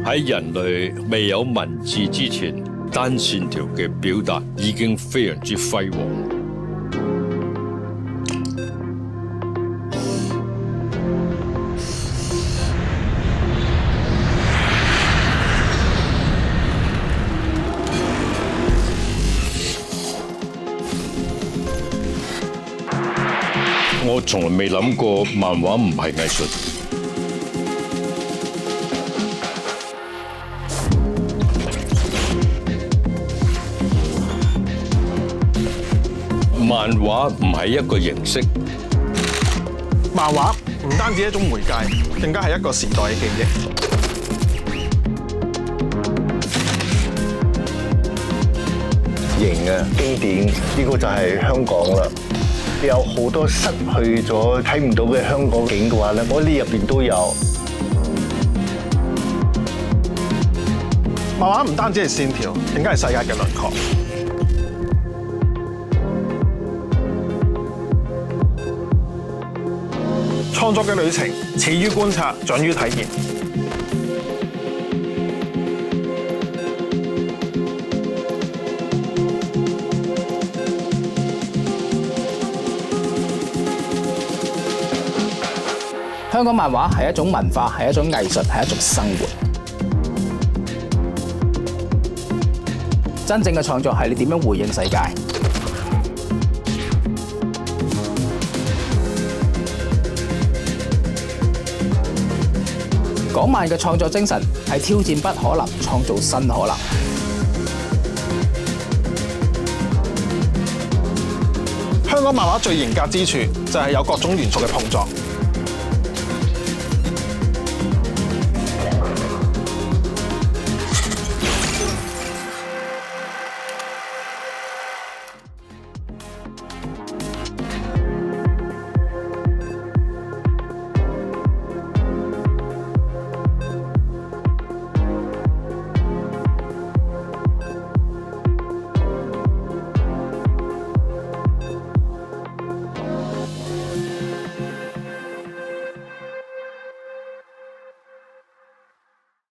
喺人類未有文字之前，單線條嘅表達已經非常之輝煌。我從來未諗過漫畫唔係藝術。漫畫唔係一個形式。漫畫唔單止一種媒介，更加係一個時代嘅記憶。型啊，經典，呢個就係香港啦。有好多失去咗睇唔到嘅香港景嘅話咧，我呢入邊都有。漫畫唔單止係線條，更加係世界嘅輪廓。創作嘅旅程始於觀察，長於體驗。香港漫畫係一種文化，係一種藝術，係一種生活。真正嘅創作係你點樣回應世界。港漫嘅創作精神係挑戰不可能，創造新可能。香港漫畫最嚴格之處就係有各種元素嘅碰撞。